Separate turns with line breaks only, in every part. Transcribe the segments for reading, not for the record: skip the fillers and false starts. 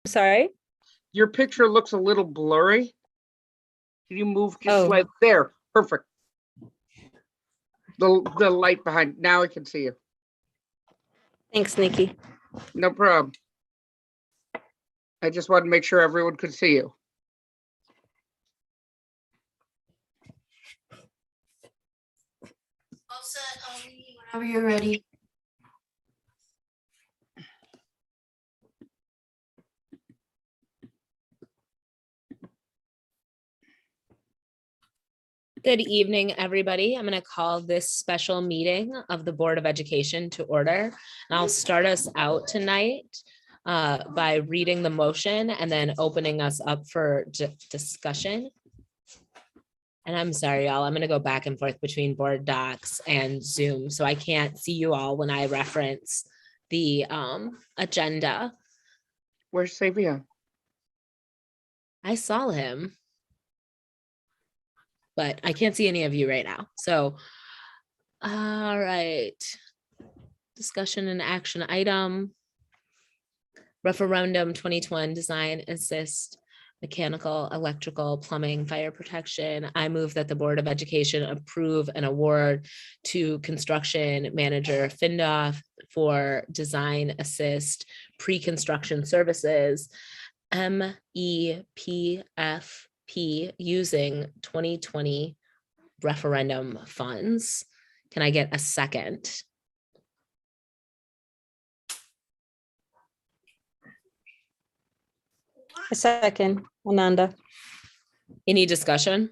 Sorry.
Your picture looks a little blurry. Can you move just
Oh.
like there? Perfect. The light behind. Now I can see you.
Thanks, Nikki.
No problem. I just wanted to make sure everyone could see you.
All set. Whenever you're ready.
Good evening, everybody. I'm going to call this special meeting of the Board of Education to order. And I'll start us out tonight by reading the motion and then opening us up for discussion. And I'm sorry, y'all, I'm going to go back and forth between board docs and Zoom, so I can't see you all when I reference the agenda.
Where's Xavier?
I saw him, but I can't see any of you right now. So, all right. Discussion and action item. Referendum 2021 design assist mechanical, electrical, plumbing, fire protection. I move that the Board of Education approve an award to construction manager Findoff for design assist pre-construction services MEPFP using 2020 referendum funds. Can I get a second?
A second, Ananda.
Any discussion?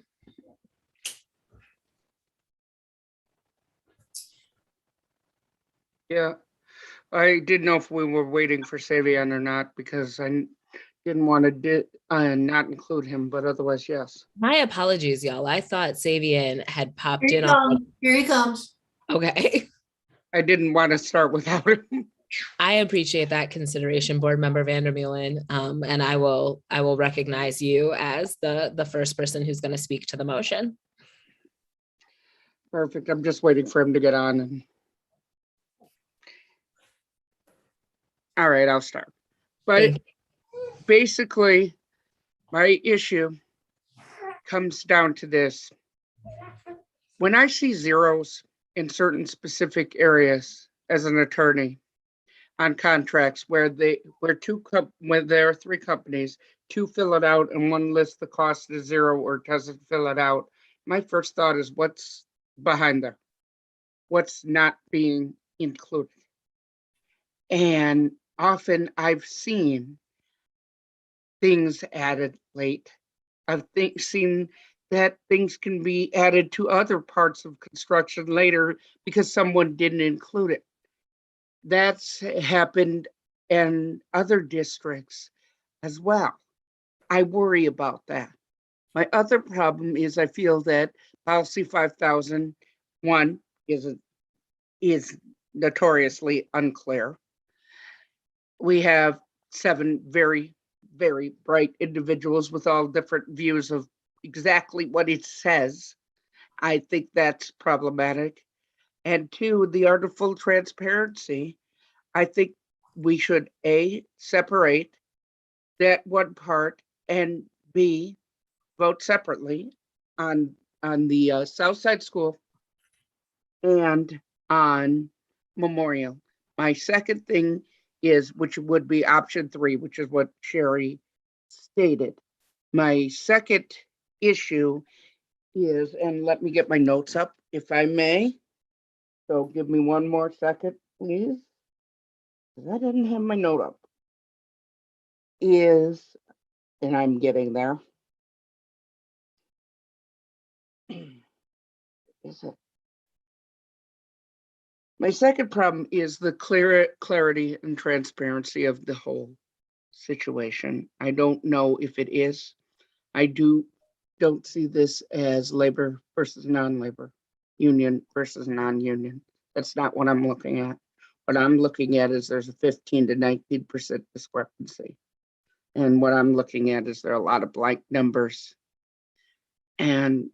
Yeah, I didn't know if we were waiting for Savion or not because I didn't want to not include him, but otherwise, yes.
My apologies, y'all. I thought Savian had popped
Here
in
he
on.
comes. Here he comes.
Okay.
I didn't want to start without him.
I appreciate that consideration, Board Member Vandermeulen, and I will recognize you as the first person who's going to speak to the motion.
Perfect. I'm just waiting for him to get on. All right, I'll start. But basically, my issue comes down to this. When I see zeros in certain specific areas as an attorney on contracts where there are three companies, two fill it out and one lists the cost as zero or doesn't fill it out, my first thought is what's behind there? What's not being included? And often I've seen things added late. I've seen that things can be added to other parts of construction later because someone didn't include it. That's happened in other districts as well. I worry about that. My other problem is I feel that policy 5001 is notoriously unclear. We have 7 very, very bright individuals with all different views of exactly what it says. I think that's problematic. And 2, the art of full transparency. I think we should A, separate that one part, and B, vote separately on the South Side School and on Memorial. My second thing is, which would be option 3, which is what Sherry stated. My second issue is, and let me get my notes up if I may. So give me one more second, please. I didn't have my note up. And I'm getting there. Is it? My second problem is the clarity and transparency of the whole situation. I don't know if it is. I don't see this as labor versus non-labor, union versus non-union. That's not what I'm looking at. What I'm looking at is there's a 15 to 19% discrepancy. And what I'm looking at is there are a lot of blank numbers. And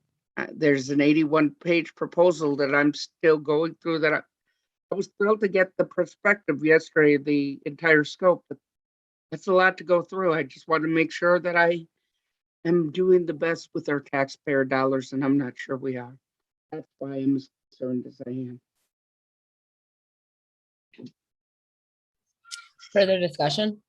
there's an 81-page proposal that I'm still going through that I was thrilled to get the perspective yesterday, the entire scope, but that's a lot to go through. I just want to make sure that I am doing the best with our taxpayer dollars, and I'm not sure we are. That's why I'm as concerned as I am.
Further discussion?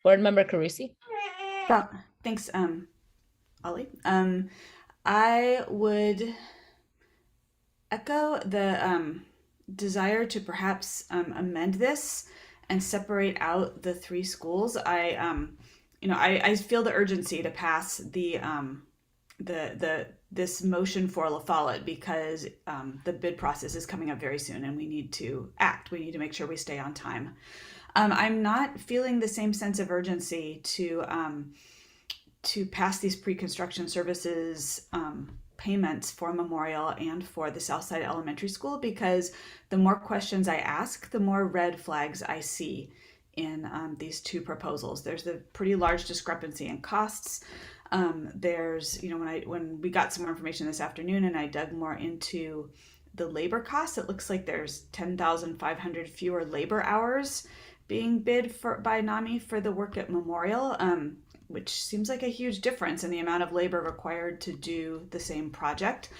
Board Member Carusi?
Thanks, Ollie. I would echo the desire to perhaps amend this and separate out the three schools. I feel the urgency to pass this motion for La Follette because the bid process is coming up very soon and we need to act. We need to make sure we stay on time. I'm not feeling the same sense of urgency to pass these pre-construction services payments for Memorial and for the Southside Elementary School because the more questions I ask, the more red flags I see in these two proposals. There's a pretty large discrepancy in costs. There's, when we got some more information this afternoon and I dug more into the labor costs, it looks like there's 10,500 fewer labor hours being bid by NAMI for the work at Memorial, which seems like a huge difference in the amount of labor required to do the same project.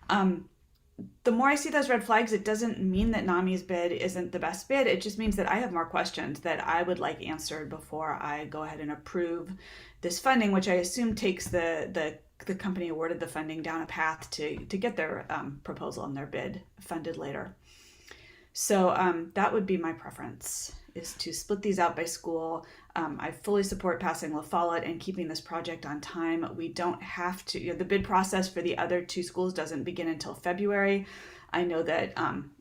The more I see those red flags, it doesn't mean that NAMI's bid isn't the best bid. It just means that I have more questions that I would like answered before I go ahead and approve this funding, which I assume takes the company awarded the funding down a path to get their proposal and their bid funded later. So that would be my preference, is to split these out by school. I fully support passing La Follette and keeping this project on time. We don't have to, the bid process for the other two schools doesn't begin until February. I know that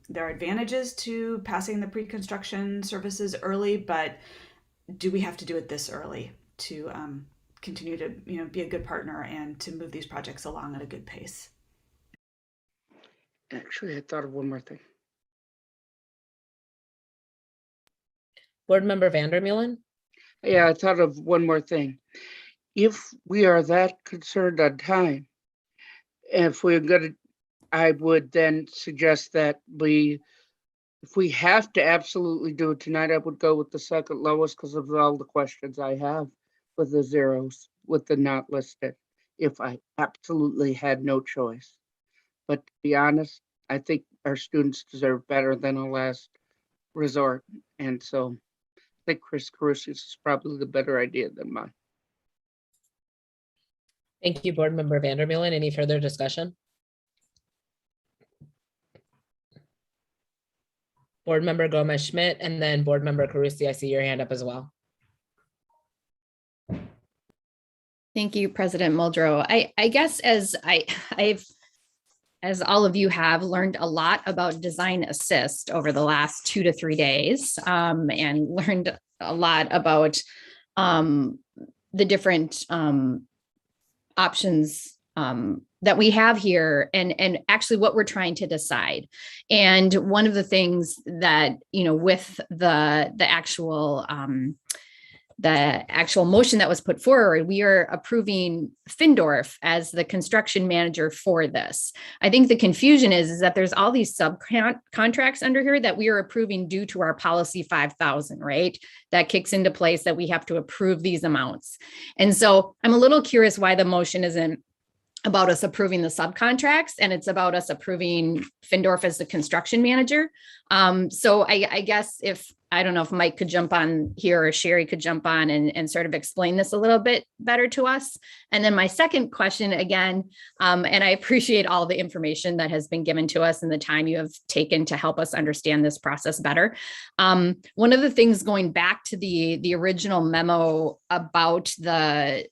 there are advantages to passing the pre-construction services early, but do we have to do it this early to continue to be a good partner and to move these projects along at a good pace?
Actually, I thought of one more thing.
Board Member Vandermeulen?
Yeah, I thought of one more thing. If we are that concerned on time, if we're gonna, I would then suggest that if we have to absolutely do it tonight, I would go with the second lowest because of all the questions I have with the zeros, with the not listed, if I absolutely had no choice. But to be honest, I think our students deserve better than a last resort. And so I think Chris Carusi's is probably the better idea than mine.
Thank you, Board Member Vandermeulen. Any further discussion? Board Member Gomez Schmidt and then Board Member Carusi, I see your hand up as well.
Thank you, President Muldrow. I guess as all of you have learned a lot about Design Assist over the last 2 to 3 days, and learned a lot about the different options that we have here and actually what we're trying to decide. And one of the things that, with the actual motion that was put forward, we are approving Findorf as the construction manager for this. I think the confusion is that there's all these subcontracts under here that we are approving due to our policy 5,000, right? That kicks into place that we have to approve these amounts. And so I'm a little curious why the motion isn't about us approving the subcontracts and it's about us approving Findorf as the construction manager. So I guess I don't know if Mike could jump on here or Sherry could jump on and sort of explain this a little bit better to us. And then my second question again, and I appreciate all the information that has been given to us and the time you have taken to help us understand this process better. One of the things going back to the original memo about the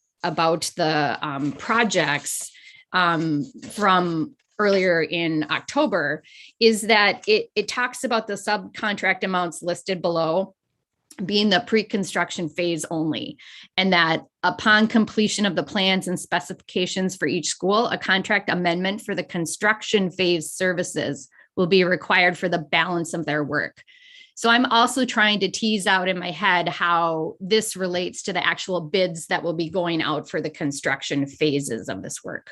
projects from earlier in October is that it talks about the subcontract amounts listed below being the pre-construction phase only, and that upon completion of the plans and specifications for each school, a contract amendment for the construction phase services will be required for the balance of their work. So I'm also trying to tease out in my head how this relates to the actual bids that will be going out for the construction phases of this work.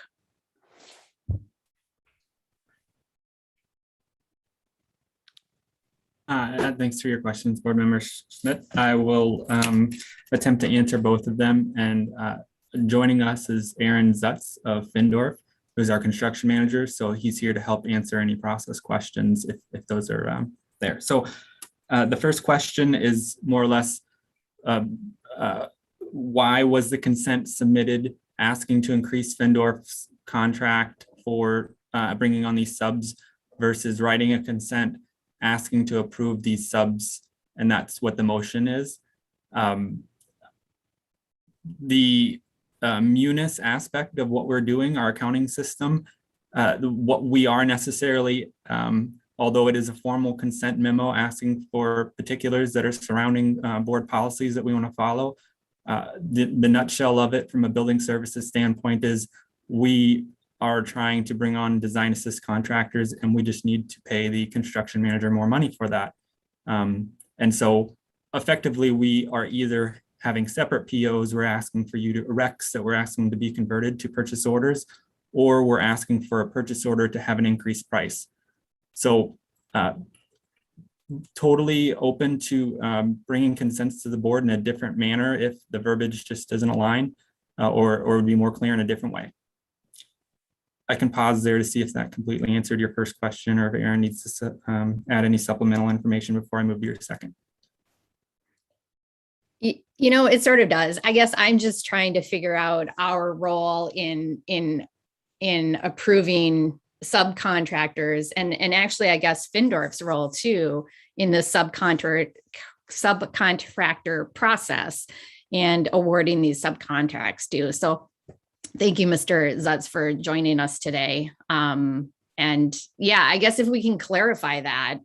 Thanks for your questions, Board Member Schmidt. I will attempt to answer both of them. And joining us is Aaron Zutz of Findorf, who's our construction manager. So he's here to help answer any process questions if those are there. So the first question is more or less, why was the consent submitted asking to increase Findorf's contract for bringing on these subs versus writing a consent asking to approve these subs, and that's what the motion is. The munis aspect of what we're doing, our accounting system, what we are necessarily, although it is a formal consent memo asking for particulars that are surrounding board policies that we want to follow, the nutshell of it from a building services standpoint is we are trying to bring on design assist contractors, and we just need to pay the construction manager more money for that. And so effectively, we are either having separate POs, we're asking for you to RECs that we're asking to be converted to purchase orders, or we're asking for a purchase order to have an increased price. So totally open to bringing consents to the board in a different manner if the verbiage just doesn't align or would be more clear in a different way. I can pause there to see if that completely answered your first question or if Aaron needs to add any supplemental information before I move to your second.
You know, it sort of does. I guess I'm just trying to figure out our role in approving subcontractors and actually, I guess Findorf's role too in the subcontractor process and awarding these subcontracts too. So thank you, Mr. Zutz, for joining us today. And yeah, I guess if we can clarify that,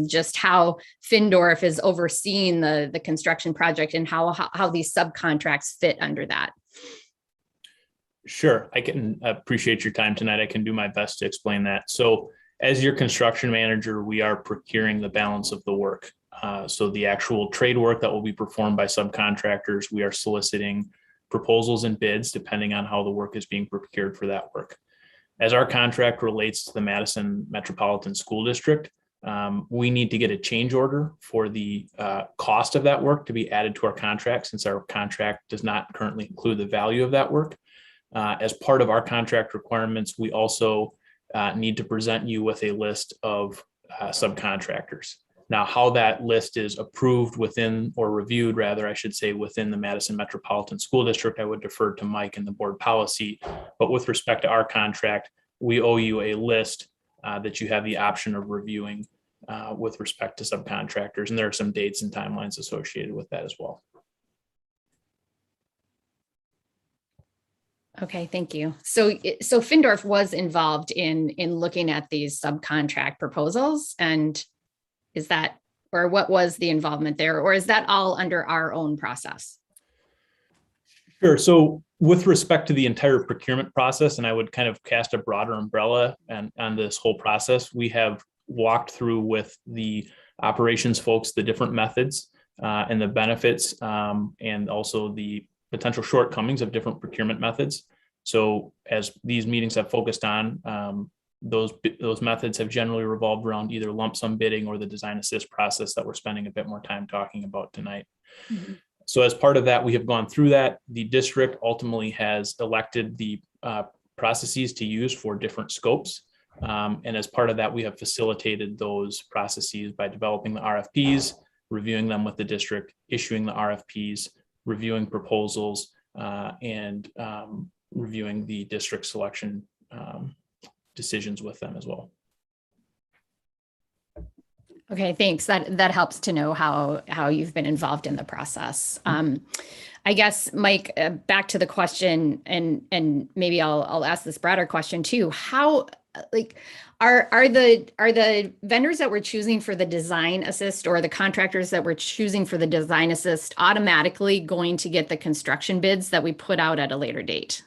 just how Findorf is overseeing the construction project and how these subcontracts fit under that.
Sure, I can appreciate your time tonight. I can do my best to explain that. So as your construction manager, we are procuring the balance of the work. So the actual trade work that will be performed by subcontractors, we are soliciting proposals and bids depending on how the work is being procured for that work. As our contract relates to the Madison Metropolitan School District, we need to get a change order for the cost of that work to be added to our contract, since our contract does not currently include the value of that work. As part of our contract requirements, we also need to present you with a list of subcontractors. Now, how that list is approved within, or reviewed rather, I should say, within the Madison Metropolitan School District, I would defer to Mike and the board policy. But with respect to our contract, we owe you a list that you have the option of reviewing with respect to subcontractors. And there are some dates and timelines associated with that as well.
Okay, thank you. So Findorf was involved in looking at these subcontract proposals, and is that, or what was the involvement there, or is that all under our own process?
Sure. So with respect to the entire procurement process, and I would kind of cast a broader umbrella on this whole process, we have walked through with the operations folks the different methods and the benefits and also the potential shortcomings of different procurement methods. So as these meetings have focused on, those methods have generally revolved around either lump sum bidding or the design assist process that we're spending a bit more time talking about tonight. Mm-hmm. So as part of that, we have gone through that. The district ultimately has elected the processes to use for different scopes. And as part of that, we have facilitated those processes by developing the RFPs, reviewing them with the district, issuing the RFPs, reviewing proposals, and reviewing the district selection decisions with them as well.
Okay, thanks. That helps to know how you've been involved in the process. I guess, Mike, back to the question, and maybe I'll ask this broader question too. How, like, are the vendors that we're choosing for the design assist, or the contractors that we're choosing for the design assist, automatically going to get the construction bids that we put out at a later date?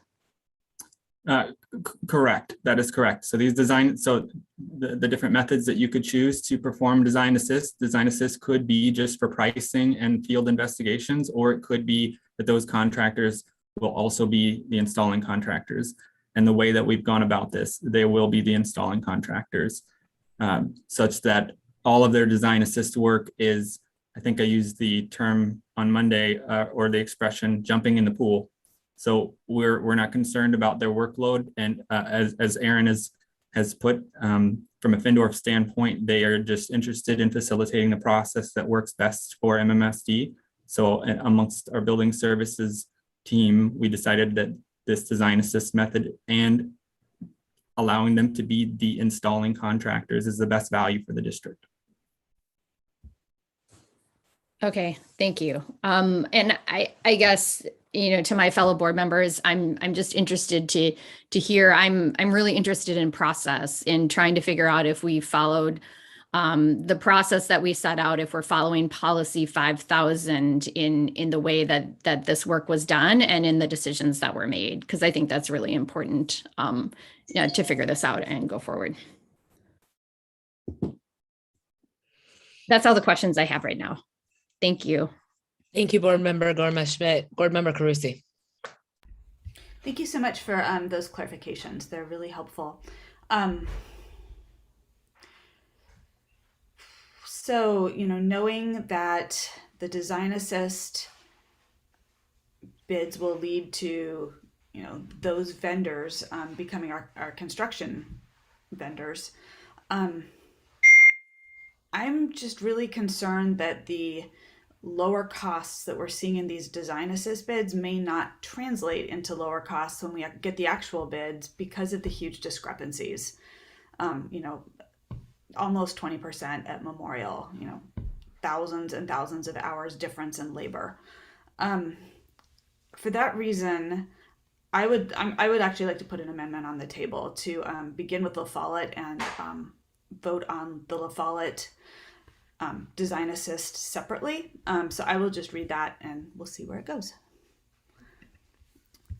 Correct. That is correct. So these the different methods that you could choose to perform design assist could be just for pricing and field investigations, or it could be that those contractors will also be the installing contractors. And the way that we've gone about this, they will be the installing contractors, such that all of their design assist work is, I think I used the term on Monday, or the expression jumping in the pool. So we're not concerned about their workload. And as Aaron has put, from a Findorf standpoint, they are just interested in facilitating the process that works best for MMSD. So amongst our building services team, we decided that this design assist method and allowing them to be the installing contractors is the best value for the district.
Okay, thank you. And I guess, to my fellow board members, I'm just interested to hear. I'm really interested in process, in trying to figure out if we followed the process that we set out, if we're following policy 5,000 in the way that this work was done and in the decisions that were made, because I think that's really important to figure this out and go forward. That's all the questions I have right now. Thank you.
Thank you, Board Member Gorma-Schmidt. Board Member Carusi.
Thank you so much for those clarifications. They're really helpful. So, knowing that the design assist bids will lead to, those vendors becoming our construction vendors, I'm just really concerned that the lower costs that we're seeing in these design assist bids may not translate into lower costs when we get the actual bids because of the huge discrepancies. Almost 20% at Memorial, thousands and thousands of hours difference in labor. For that reason, I would actually like to put an amendment on the table to begin with La Follette and vote on the La Follette design assist separately. So I will just read that and we'll see where it goes.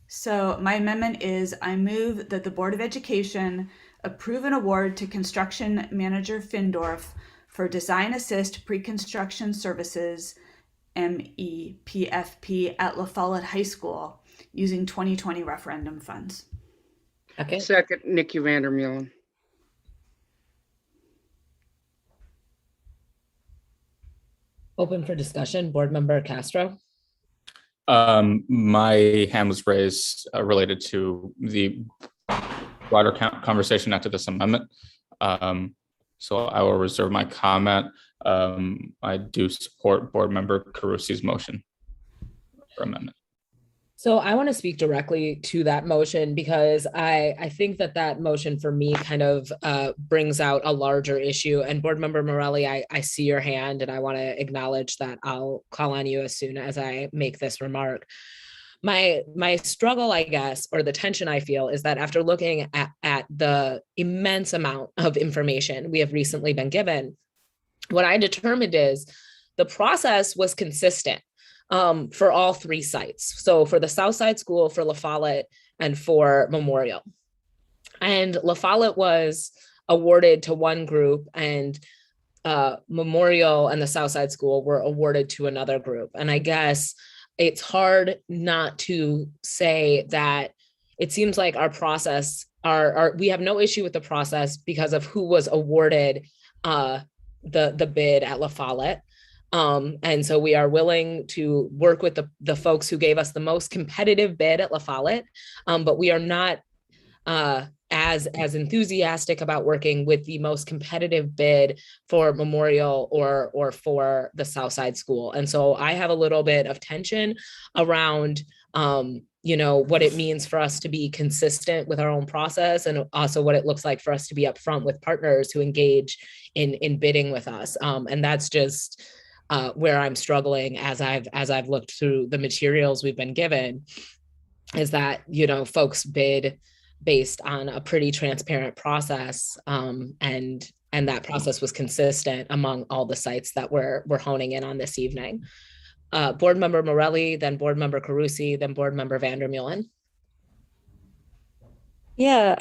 So my amendment is, I move that the Board of Education approve an award to construction manager Findorf for design assist pre-construction services, MEPFP, at La Follette High School using 2020 referendum funds.
Okay.
Second, Nikki Vandermeulen.
Open for discussion. Board Member Castro.
My hand was raised related to the broader conversation after this amendment. So I will reserve my comment. I do support Board Member Carusi's motion for amendment.
So I want to speak directly to that motion because I think that motion for me kind of brings out a larger issue. And Board Member Morelli, I see your hand and I want to acknowledge that. I'll call on you as soon as I make this remark. My struggle, I guess, or the tension I feel is that after looking at the immense amount of information we have recently been given, what I determined is the process was consistent for all three sites. So for the Southside School, for La Follette, and for Memorial. And La Follette was awarded to one group and Memorial and the Southside School were awarded to another group. And I guess it's hard not to say that it seems like our process, we have no issue with the process because of who was awarded the bid at La Follette. And so we are willing to work with the folks who gave us the most competitive bid at La Follette, but we are not as enthusiastic about working with the most competitive bid for Memorial or for the Southside School. And so I have a little bit of tension around what it means for us to be consistent with our own process, and also what it looks like for us to be upfront with partners who engage in bidding with us. And that's just where I'm struggling as I've looked through the materials we've been given, is that, folks bid based on a pretty transparent process. And that process was consistent among all the sites that we're honing in on this evening. Board Member Morelli, then Board Member Carusi, then Board Member Vandermeulen.
Yeah,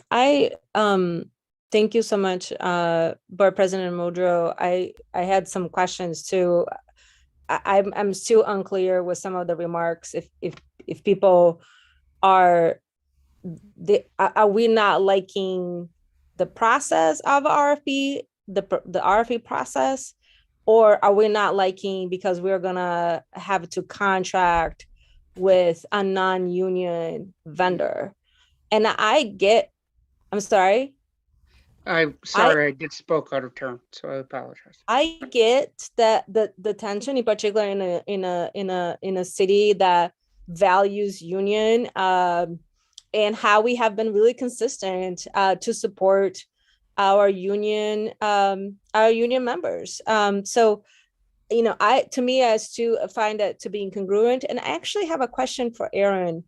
thank you so much, Board President Modrow. I had some questions too. I'm still unclear with some of the remarks. If people are are we not liking the process of RFP, the RFP process, or are we not liking because we're gonna have to contract with a non-union vendor? And I'm sorry.
I'm sorry, I did spoke out of turn, so I apologize.
I get that the tension, in particular in a city that values union, and how we have been really consistent to support our union members. So to me, as to find that to be incongruent. And I actually have a question for Aaron.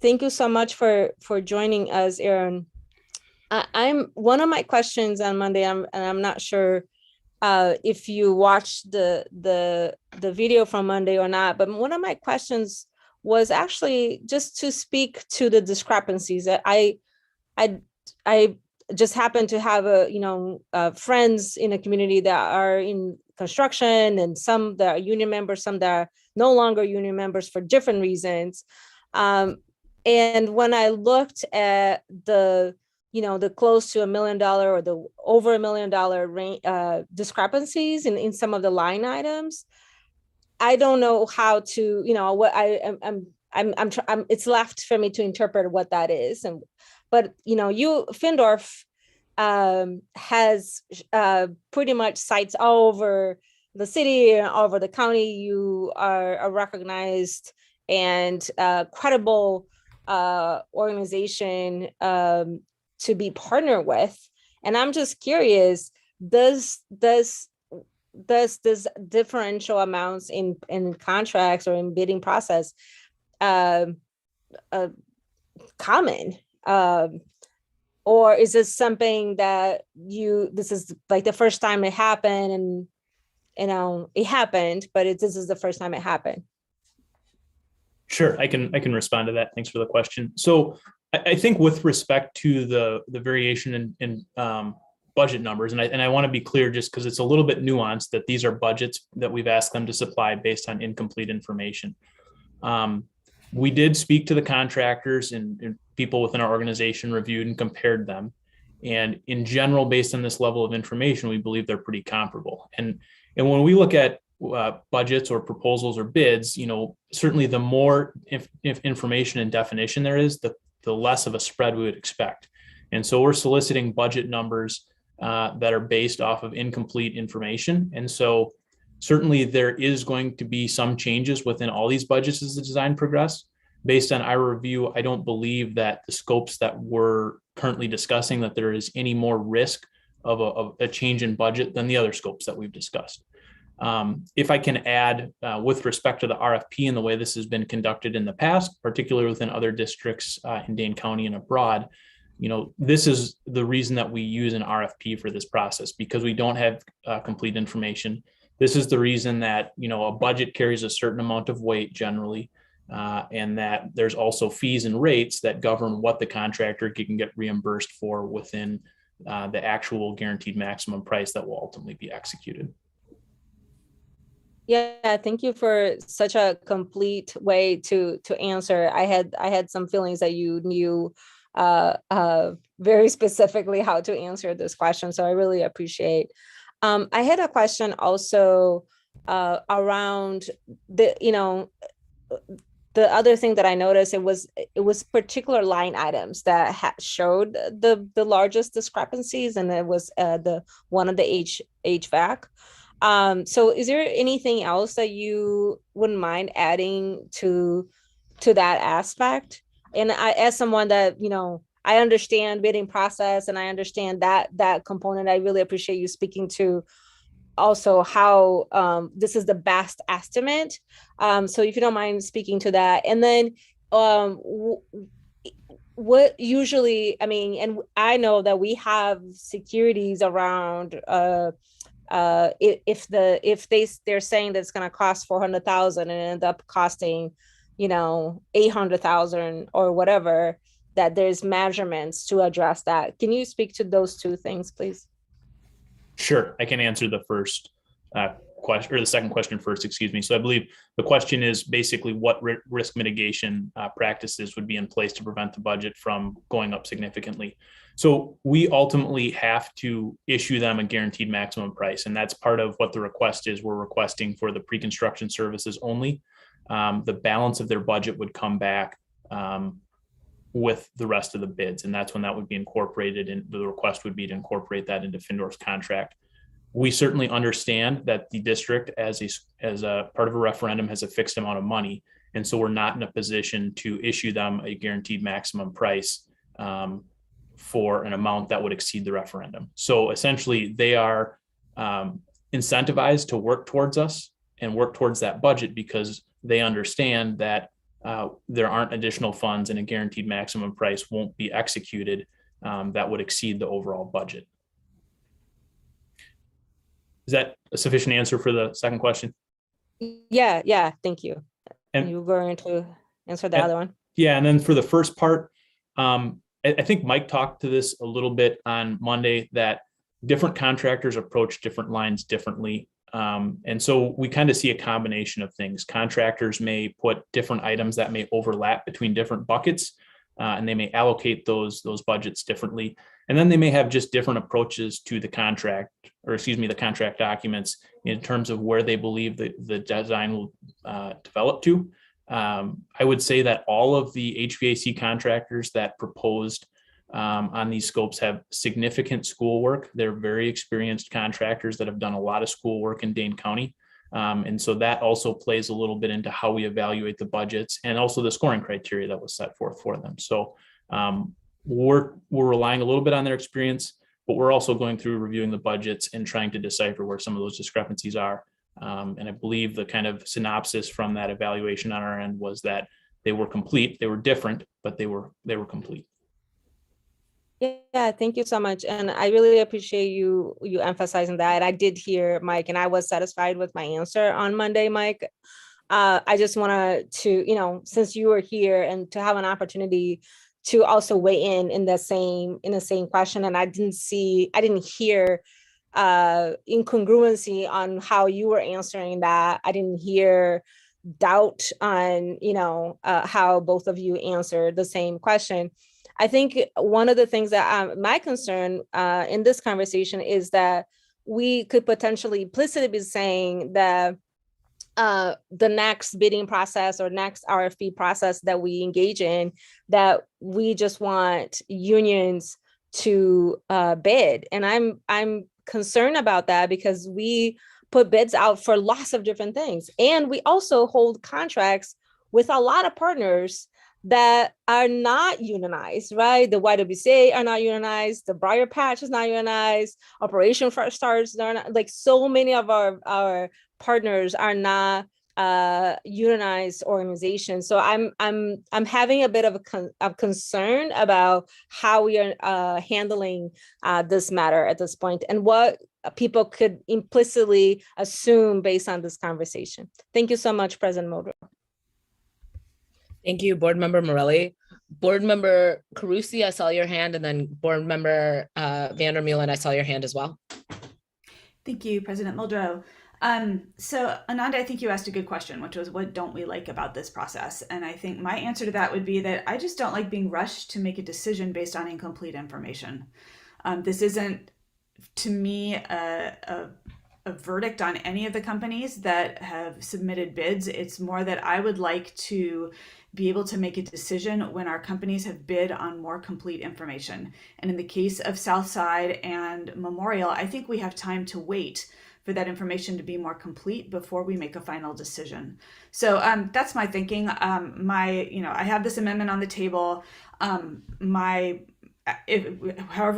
Thank you so much for joining us, Aaron. I'm one of my questions on Monday. I'm not sure if you watched the video from Monday or not, but one of my questions was actually just to speak to the discrepancies. That I just happen to have friends in a community that are in construction, and some that are union members, some that are no longer union members for different reasons. And when I looked at the close to $1 million or the over $1 million discrepancies in some of the line items, I don't know how to, what it's left for me to interpret what that is. But Findorf has pretty much sites all over the city and all over the county. You are a recognized and credible organization to be partnered with. And I'm just curious, does this differential amounts in contracts or in bidding process common? Or is this something that this is like the first time it happened, and it happened, but this is the first time it happened?
Sure, I can respond to that. Thanks for the question. So I think with respect to the variation in budget numbers, and I want to be clear just because it's a little bit nuanced that these are budgets that we've asked them to supply based on incomplete information. We did speak to the contractors and people within our organization, reviewed and compared them. And in general, based on this level of information, we believe they're pretty comparable. And when we look at budgets or proposals or bids, certainly the more if information and definition there is, the less of a spread we would expect. And so we're soliciting budget numbers that are based off of incomplete information. And so certainly there is going to be some changes within all these budgets as the design progress. Based on our review, I don't believe that the scopes that we're currently discussing, that there is any more risk of a change in budget than the other scopes that we've discussed. If I can add, with respect to the RFP and the way this has been conducted in the past, particularly within other districts in Dane County and abroad, this is the reason that we use an RFP for this process, because we don't have complete information. This is the reason that, a budget carries a certain amount of weight generally, and that there's also fees and rates that govern what the contractor can get reimbursed for within the actual guaranteed maximum price that will ultimately be executed.
Yeah, thank you for such a complete way to answer. I had some feelings that you knew very specifically how to answer this question, so I really appreciate. I had a question also around the other thing that I noticed. It was particular line items that showed the largest discrepancies, and it was the one of the HVAC. So is there anything else that you wouldn't mind adding to that aspect? And as someone that, I understand bidding process and I understand that component, I really appreciate you speaking to also how this is the best estimate. So if you don't mind speaking to that. And then what usually, and I know that we have securities around if they're saying that it's going to cost $400,000 and end up costing 800,000 or whatever, that there's measurements to address that. Can you speak to those two things, please?
Sure, I can answer the first question, or the second question first, excuse me. So I believe the question is basically what risk mitigation practices would be in place to prevent the budget from going up significantly. So we ultimately have to issue them a guaranteed maximum price, and that's part of what the request is. We're requesting for the pre-construction services only. The balance of their budget would come back with the rest of the bids, and that's when that would be incorporated, and the request would be to incorporate that into Findorf's contract. We certainly understand that the district, as a part of a referendum, has a fixed amount of money, and so we're not in a position to issue them a guaranteed maximum price for an amount that would exceed the referendum. So essentially, they are incentivized to work towards us and work towards that budget because they understand that there aren't additional funds and a guaranteed maximum price won't be executed that would exceed the overall budget. Is that a sufficient answer for the second question?
Yeah, thank you.
And
you were going to answer the other one?
Yeah, and then for the first part, I think Mike talked to this a little bit on Monday, that different contractors approach different lines differently. And so we kind of see a combination of things. Contractors may put different items that may overlap between different buckets, and they may allocate those budgets differently. And then they may have just different approaches to the contract, or the contract documents, in terms of where they believe that the design will develop to. I would say that all of the HVAC contractors that proposed on these scopes have significant schoolwork. They're very experienced contractors that have done a lot of schoolwork in Dane County. And so that also plays a little bit into how we evaluate the budgets and also the scoring criteria that was set forth for them. So we're relying a little bit on their experience, but we're also going through reviewing the budgets and trying to decipher where some of those discrepancies are. And I believe the kind of synopsis from that evaluation on our end was that they were complete. They were different, but they were complete.
Yeah, thank you so much. And I really appreciate you emphasizing that. I did hear Mike, and I was satisfied with my answer on Monday, Mike. I just wanted to, since you were here, and to have an opportunity to also weigh in the same question. And I didn't hear incongruency on how you were answering that. I didn't hear doubt on, how both of you answered the same question. I think one of the things that my concern in this conversation is that we could potentially implicitly be saying that the next bidding process or next RFP process that we engage in, that we just want unions to bid. And I'm concerned about that, because we put bids out for lots of different things. And we also hold contracts with a lot of partners that are not unionized, right? The YWCA are not unionized. The Briar Patch is not unionized. Operation First Stars, they're not, like, so many of our partners are not unionized organizations. So I'm having a bit of a concern about how we are handling this matter at this point, and what people could implicitly assume based on this conversation. Thank you so much, President Muldrow.
Thank you, Board Member Morelli. Board Member Carusi, I saw your hand, and then Board Member Vandermeulen, I saw your hand as well.
Thank you, President Muldrow. So Ananda, I think you asked a good question, which was, what don't we like about this process? And I think my answer to that would be that I just don't like being rushed to make a decision based on incomplete information. This isn't, to me, a verdict on any of the companies that have submitted bids. It's more that I would like to be able to make a decision when our companies have bid on more complete information. And in the case of Southside and Memorial, I think we have time to wait for that information to be more complete before we make a final decision. So that's my thinking. I have this amendment on the table. However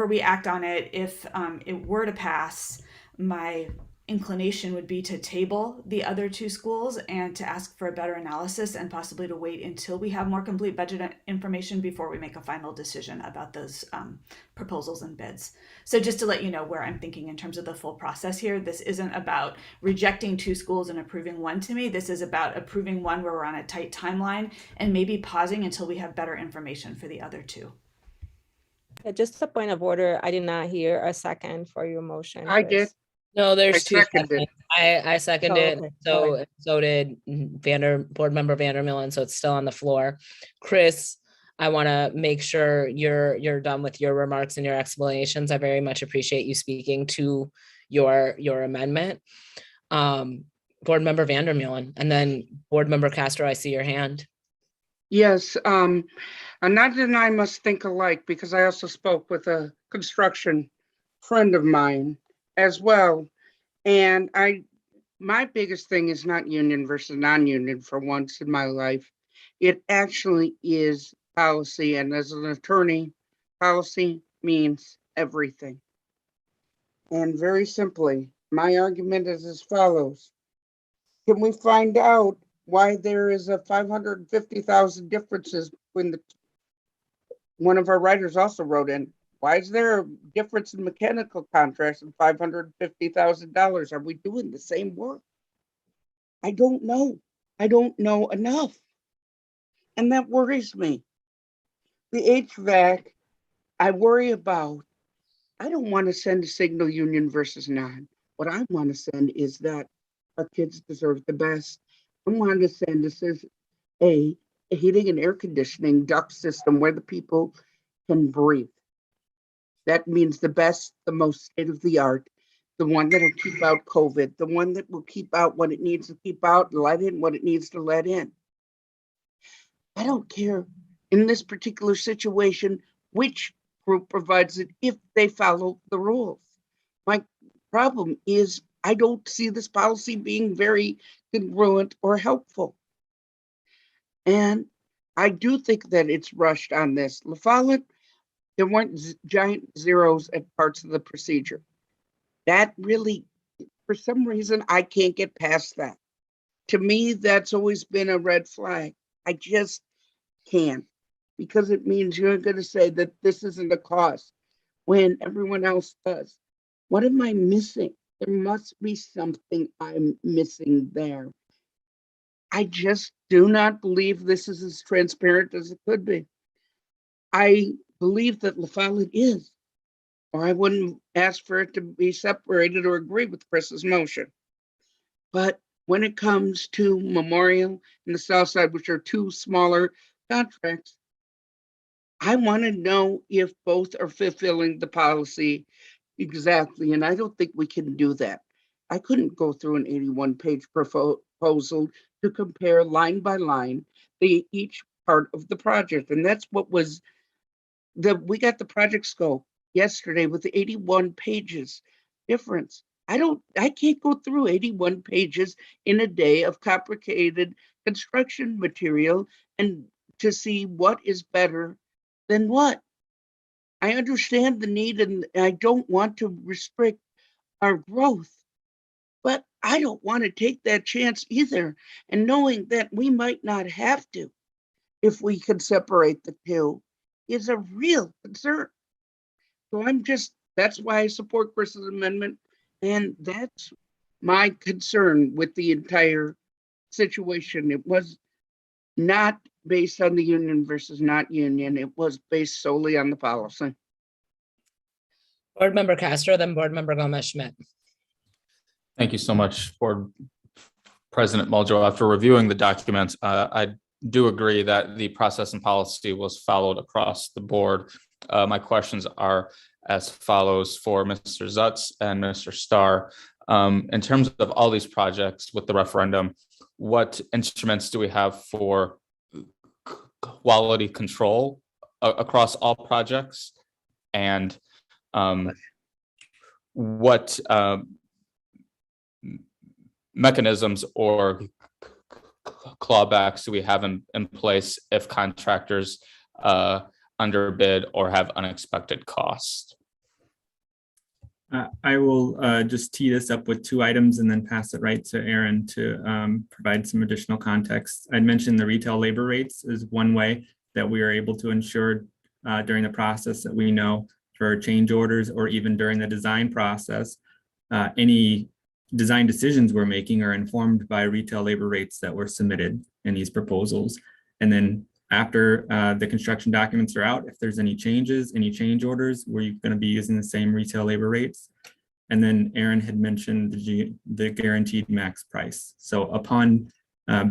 we act on it, if it were to pass, my inclination would be to table the other two schools and to ask for a better analysis and possibly to wait until we have more complete budget information before we make a final decision about those proposals and bids. So just to let you know where I'm thinking in terms of the full process here, this isn't about rejecting two schools and approving one to me. This is about approving one where we're on a tight timeline and maybe pausing until we have better information for the other two.
Just a point of order. I did not hear a second for your motion.
I
Chris.
did.
No,
I
there's two
seconded.
seconds. I seconded,
okay. Go
so did Board Member Vandermillen, so it's still on the floor. Chris, I want to make sure you're done with your remarks and your explanations. I very much appreciate you speaking to your amendment. Board Member Vandermillen, and then Board Member Castro, I see your hand.
Yes, Ananda and I must think alike because I also spoke with a construction friend of mine as well. And my biggest thing is not union versus non-union for once in my life. It actually is policy. And as an attorney, policy means everything. And very simply, my argument is as follows. Can we find out why there is a 550,000 differences between one of our writers also wrote in, why is there a difference in mechanical contracts of $550,000? Are we doing the same work? I don't know. I don't know enough. And that worries me. The HVAC, I worry about. I don't want to send a signal union versus non. What I want to send is that our kids deserve the best. I want to send a heating and air conditioning duct system where the people can breathe. That means the best, the most state of the art, the one that will keep out COVID, the one that will keep out what it needs to keep out, and let in what it needs to let in. I don't care in this particular situation which group provides it if they follow the rules. My problem is I don't see this policy being very congruent or helpful. And I do think that it's rushed on this. La Follette, there weren't giant zeros at parts of the procedure. That really, for some reason, I can't get past that. To me, that's always been a red flag. I just can't, because it means you're going to say that this isn't a cost when everyone else does. What am I missing? There must be something I'm missing there. I just do not believe this is as transparent as it could be. I believe that La Follette is, or I wouldn't ask for it to be separated or agree with Chris's motion. But when it comes to Memorial and the South Side, which are two smaller contracts, I want to know if both are fulfilling the policy exactly. And I don't think we can do that. I couldn't go through an 81-page proposal to compare line by line each part of the project. And that's what was we got the project scope yesterday with the 81 pages difference. I can't go through 81 pages in a day of complicated construction material and to see what is better than what. I understand the need and I don't want to restrict our growth, but I don't want to take that chance either. And knowing that we might not have to, if we can separate the two, is a real concern. So that's why I support Chris's amendment. And that's my concern with the entire situation. It was not based on the union versus not union. It was based solely on the policy.
Board Member Castro, then Board Member Gomez Schmidt.
Thank you so much, Board President Muldrow. After reviewing the documents, I do agree that the process and policy was followed across the board. My questions are as follows for Mr. Zutz and Mr. Starr. In terms of all these projects with the referendum, what instruments do we have for quality control across all projects? And what mechanisms or clawbacks do we have in place if contractors underbid or have unexpected costs?
I will just tee this up with 2 items and then pass it right to Aaron to provide some additional context. I mentioned the retail labor rates is one way that we are able to ensure during the process that we know for change orders or even during the design process, any design decisions we're making are informed by retail labor rates that were submitted in these proposals. And then after the construction documents are out, if there's any changes, any change orders, we're going to be using the same retail labor rates. And then Aaron had mentioned the guaranteed max price. So upon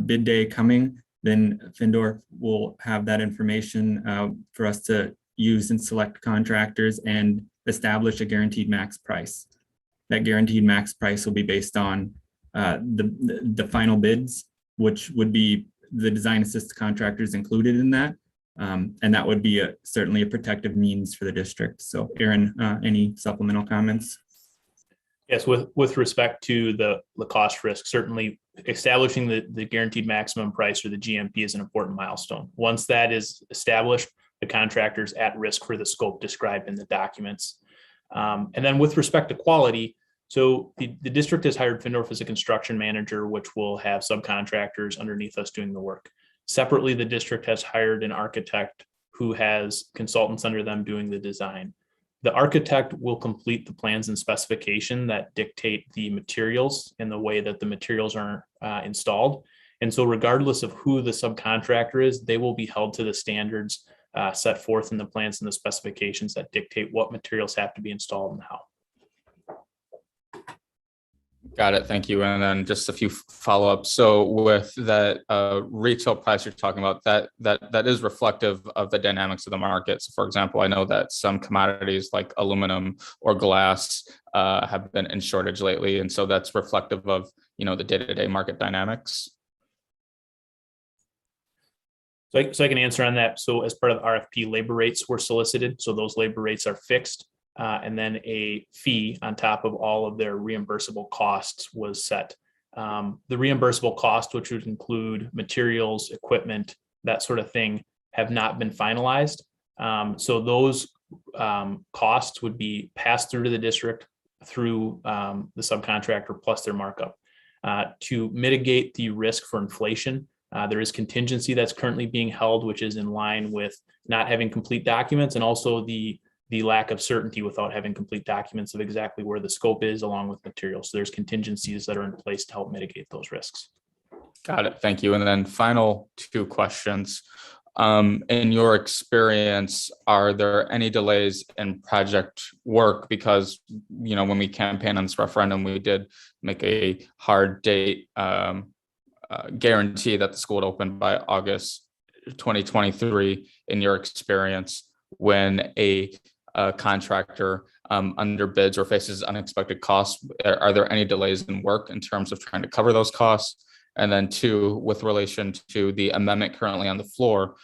bid day coming, then Findorf will have that information for us to use and select contractors and establish a guaranteed max price. That guaranteed max price will be based on the final bids, which would be the design assist contractors included in that. And that would be certainly a protective means for the district. So Aaron, any supplemental comments?
Yes, with respect to the cost risk, certainly establishing the guaranteed maximum price or the GMP is an important milestone. Once that is established, the contractor's at risk for the scope described in the documents. And then with respect to quality, so the district has hired Findorf as a construction manager, which will have subcontractors underneath us doing the work. Separately, the district has hired an architect who has consultants under them doing the design. The architect will complete the plans and specification that dictate the materials and the way that the materials are installed. And so regardless of who the subcontractor is, they will be held to the standards set forth in the plans and the specifications that dictate what materials have to be installed and how.
Got it. Thank you. And then just a few follow-ups. So with that retail price you're talking about, that is reflective of the dynamics of the market. So for example, I know that some commodities like aluminum or glass have been in shortage lately. And so that's reflective of, the day-to-day market dynamics.
So I can answer on that. So as part of the RFP, labor rates were solicited. So those labor rates are fixed. And then a fee on top of all of their reimbursable costs was set. The reimbursable cost, which would include materials, equipment, that sort of thing, have not been finalized. So those costs would be passed through to the district through the subcontractor plus their markup. To mitigate the risk for inflation, there is contingency that's currently being held, which is in line with not having complete documents and also the lack of certainty without having complete documents of exactly where the scope is along with materials. So there's contingencies that are in place to help mitigate those risks.
Got it. Thank you. And then final 2 questions. In your experience, are there any delays in project work? Because, when we campaigned on this referendum, we did make a hard date guarantee that the school would open by August 2023. In your experience, when a contractor underbids or faces unexpected costs, are there any delays in work in terms of trying to cover those costs? And then 2, with relation to the amendment currently on the floor,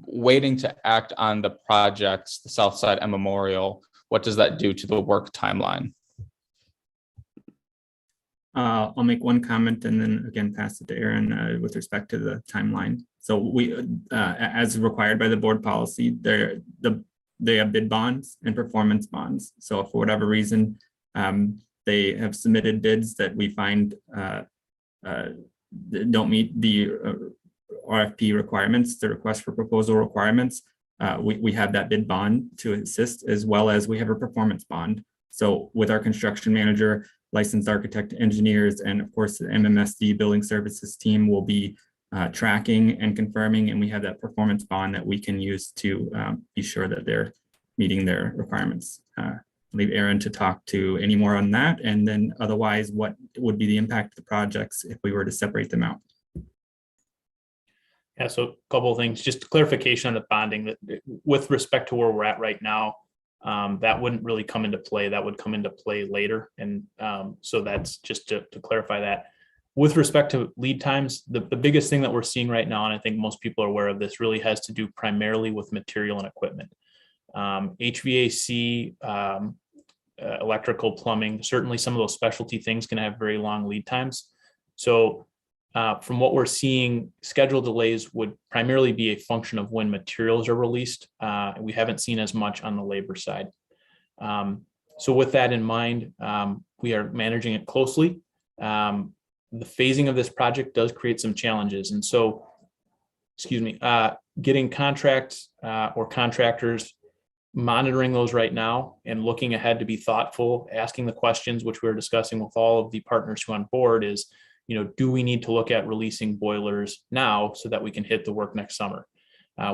waiting to act on the projects, the Southside and Memorial, what does that do to the work timeline?
I'll make one comment and then again pass it to Aaron with respect to the timeline. So we, as required by the board policy, they have bid bonds and performance bonds. So if for whatever reason they have submitted bids that we find don't meet the RFP requirements, the request for proposal requirements, we have that bid bond to assist, as well as we have a performance bond. So with our construction manager, licensed architect, engineers, and of course the MMSD building services team will be tracking and confirming, and we have that performance bond that we can use to be sure that they're meeting their requirements. Leave Aaron to talk to any more on that, and then otherwise, what would be the impact of the projects if we were to separate them out?
Yeah, so a couple of things, just clarification on the bonding, that with respect to where we're at right now, that wouldn't really come into play. That would come into play later. And so that's just to clarify that. With respect to lead times, the biggest thing that we're seeing right now, and I think most people are aware of this, really has to do primarily with material and equipment. HVAC, electrical, plumbing, certainly some of those specialty things can have very long lead times. So from what we're seeing, schedule delays would primarily be a function of when materials are released. We haven't seen as much on the labor side. So with that in mind, we are managing it closely. The phasing of this project does create some challenges. And so, getting contracts or contractors, monitoring those right now and looking ahead to be thoughtful, asking the questions, which we're discussing with all of the partners who are on board is, do we need to look at releasing boilers now so that we can hit the work next summer?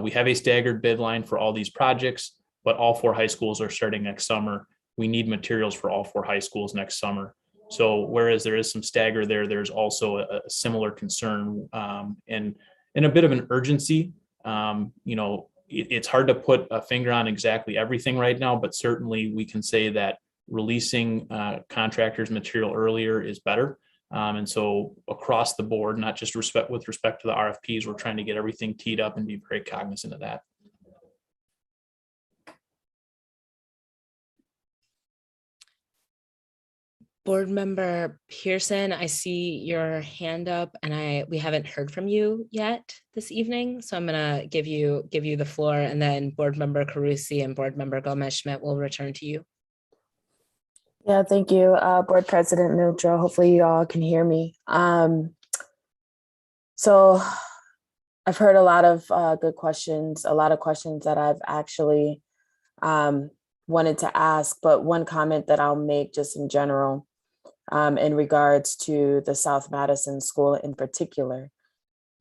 We have a staggered bid line for all these projects, but all 4 high schools are starting next summer. We need materials for all 4 high schools next summer. So whereas there is some stagger there, there's also a similar concern and a bit of an urgency. It's hard to put a finger on exactly everything right now, but certainly we can say that releasing contractors material earlier is better. And so across the board, not just with respect to the RFPs, we're trying to get everything teed up and be very cognizant of that.
Board Member Pearson, I see your hand up and we haven't heard from you yet this evening. So I'm gonna give you the floor, and then Board Member Carusi and Board Member Gomez-Schmidt will return to you.
Yeah, thank you, Board President Mildred. Hopefully you all can hear me. So I've heard a lot of good questions, a lot of questions that I've actually wanted to ask, but one comment that I'll make just in general in regards to the South Madison School in particular.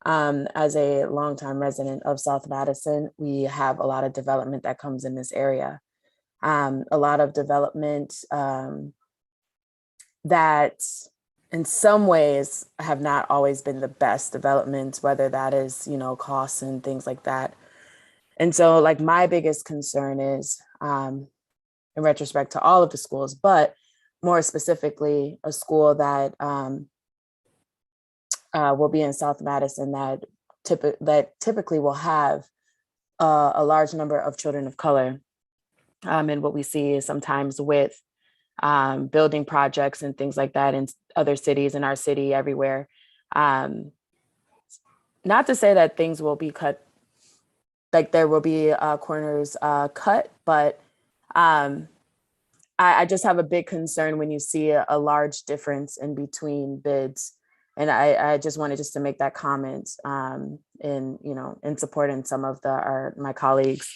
As a longtime resident of South Madison, we have a lot of development that comes in this area. A lot of development that in some ways have not always been the best developments, whether that is, costs and things like that. And so like my biggest concern is in retrospect to all of the schools, but more specifically a school that will be in South Madison that typically will have a large number of children of color. And what we see is sometimes with building projects and things like that in other cities, in our city, everywhere. Not to say that things will be cut, like there will be corners cut, but I just have a big concern when you see a large difference in between bids. And I just wanted to make that comment in supporting some of my colleagues'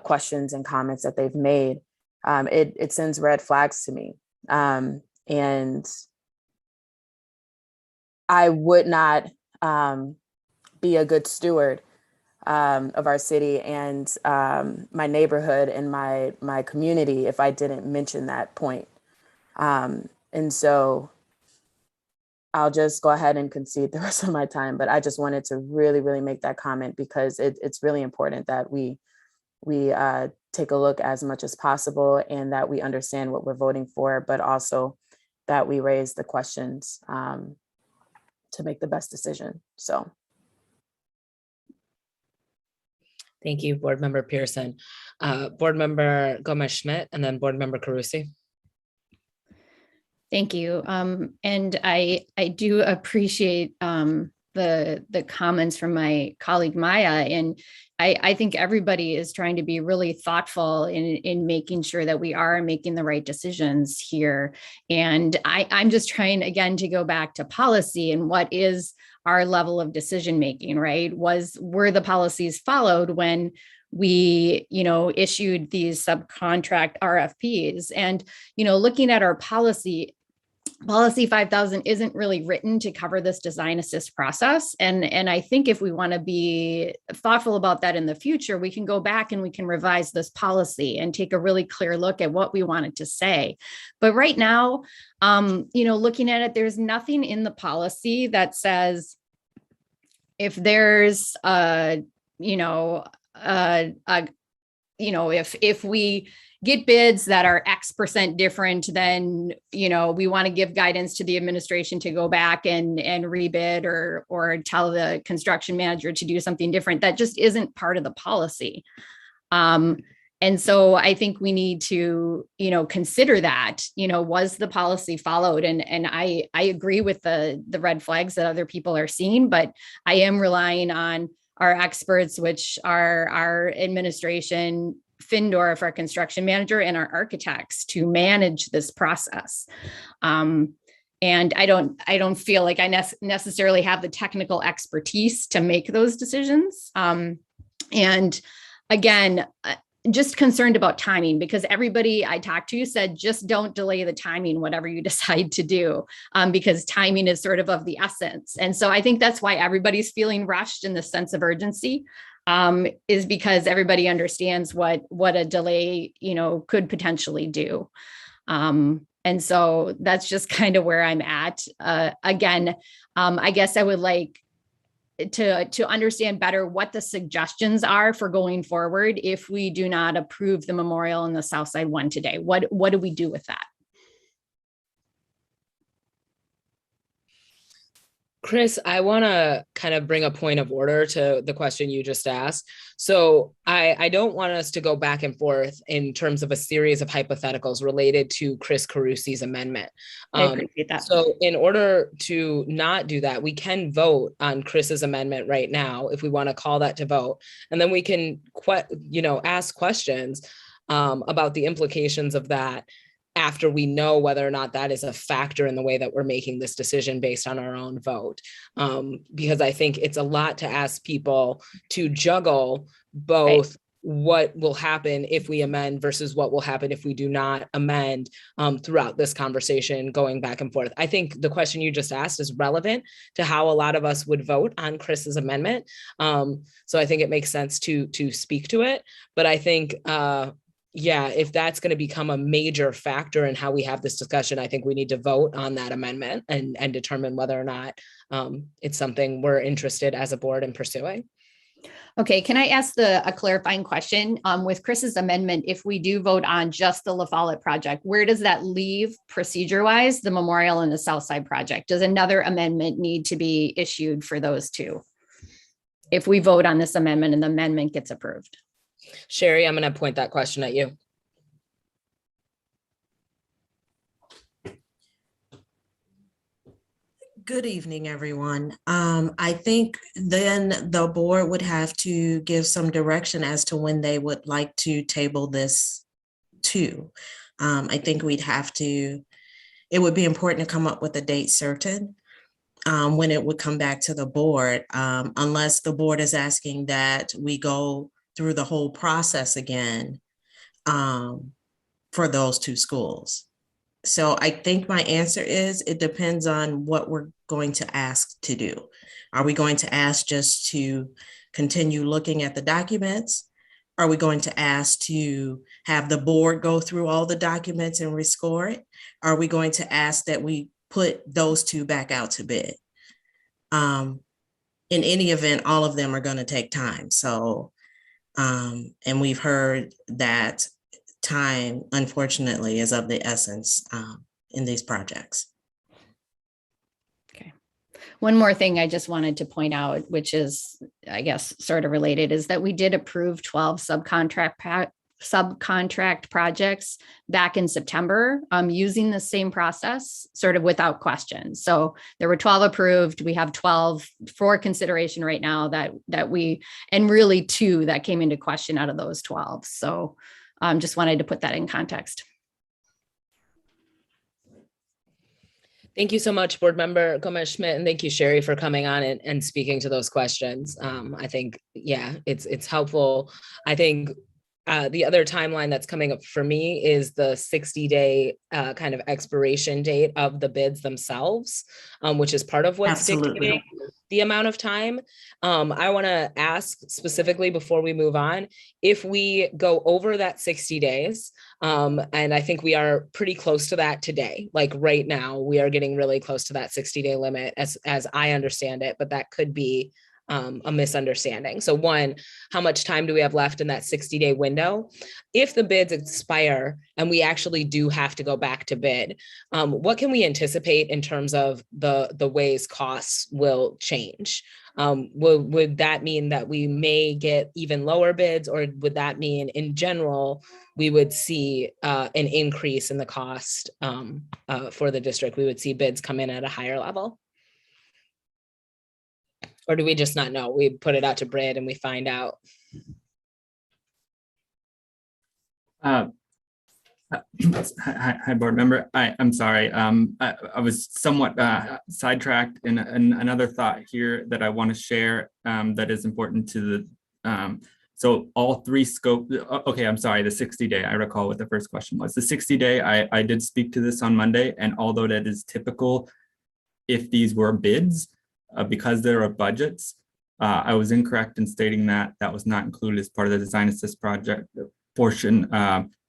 questions and comments that they've made. It sends red flags to me. And I would not be a good steward of our city and my neighborhood and my community if I didn't mention that point. And so I'll just go ahead and concede the rest of my time, but I just wanted to really, really make that comment because it's really important that we take a look as much as possible and that we understand what we're voting for, but also that we raise the questions to make the best decision. So.
Thank you, Board Member Pearson. Board Member Gomez-Schmidt, and then Board Member Carusi.
Thank you. And I do appreciate the comments from my colleague Maya. And I think everybody is trying to be really thoughtful in making sure that we are making the right decisions here. And I'm just trying again to go back to policy and what is our level of decision making, right? Were the policies followed when we, issued these subcontract RFPs? And, looking at our policy 5000 isn't really written to cover this design assist process. And I think if we want to be thoughtful about that in the future, we can go back and we can revise this policy and take a really clear look at what we wanted to say. But right now, looking at it, there's nothing in the policy that says if there's if we get bids that are X% different, then, we want to give guidance to the administration to go back and rebid or tell the construction manager to do something different. That just isn't part of the policy. And so I think we need to, consider that, was the policy followed? And I agree with the red flags that other people are seeing, but I am relying on our experts, which are our administration, Findorf, our construction manager, and our architects to manage this process. And I don't feel like I necessarily have the technical expertise to make those decisions. And again, just concerned about timing, because everybody I talked to said, just don't delay the timing, whatever you decide to do, because timing is sort of the essence. And so I think that's why everybody's feeling rushed in the sense of urgency, is because everybody understands what a delay, could potentially do. And so that's just kind of where I'm at. Again, I guess I would like to understand better what the suggestions are for going forward if we do not approve the memorial in the Southside one today. What do we do with that?
Chris, I want to kind of bring a point of order to the question you just asked. So I don't want us to go back and forth in terms of a series of hypotheticals related to Chris Carusi's amendment.
I appreciate that.
So in order to not do that, we can vote on Chris's amendment right now if we want to call that to vote. And then we can, ask questions about the implications of that after we know whether or not that is a factor in the way that we're making this decision based on our own vote. Because I think it's a lot to ask people to juggle both what will happen if we amend versus what will happen if we do not amend throughout this conversation going back and forth. I think the question you just asked is relevant to how a lot of us would vote on Chris's amendment. So I think it makes sense to speak to it, but I think, if that's going to become a major factor in how we have this discussion, I think we need to vote on that amendment and determine whether or not it's something we're interested as a board in pursuing.
Okay, can I ask a clarifying question? With Chris's amendment, if we do vote on just the La Follette project, where does that leave procedure-wise the memorial and the Southside project? Does another amendment need to be issued for those two? If we vote on this amendment and the amendment gets approved?
Sherry, I'm going to point that question at you.
Good evening, everyone. I think then the board would have to give some direction as to when they would like to table this to. I think it would be important to come up with a date certain when it would come back to the board, unless the board is asking that we go through the whole process again for those two schools. So I think my answer is it depends on what we're going to ask to do. Are we going to ask just to continue looking at the documents? Are we going to ask to have the board go through all the documents and rescore it? Are we going to ask that we put those two back out to bid? In any event, all of them are going to take time. So and we've heard that time, unfortunately, is of the essence in these projects.
Okay. One more thing I just wanted to point out, which is, I guess, sort of related, is that we did approve 12 subcontract projects back in September using the same process, sort of without question. So there were 12 approved. We have 12 for consideration right now and really 2 that came into question out of those 12. So just wanted to put that in context.
Thank you so much, Board Member Gomez-Schmidt, and thank you, Sherry, for coming on and speaking to those questions. I think, it's helpful. I think the other timeline that's coming up for me is the 60-day kind of expiration date of the bids themselves, which is part of what's dictating the amount of time. I want to ask specifically before we move on, if we go over that 60 days, and I think we are pretty close to that today, like right now, we are getting really close to that 60-day limit as I understand it, but that could be a misunderstanding. So one, how much time do we have left in that 60-day window? If the bids expire and we actually do have to go back to bid, what can we anticipate in terms of the ways costs will change? Would that mean that we may get even lower bids, or would that mean in general, we would see an increase in the cost for the district? We would see bids come in at a higher level? Or do we just not know? We put it out to bid and we find out.
Uh, Hi, board member. I'm sorry. I was somewhat sidetracked in another thought here that I want to share that is important to the so all three scope. Okay, I'm sorry. The 60-day. I recall what the first question was. The 60-day. I did speak to this on Monday, and although that is typical, if these were bids, because there are budgets, I was incorrect in stating that that was not included as part of the design assist project portion.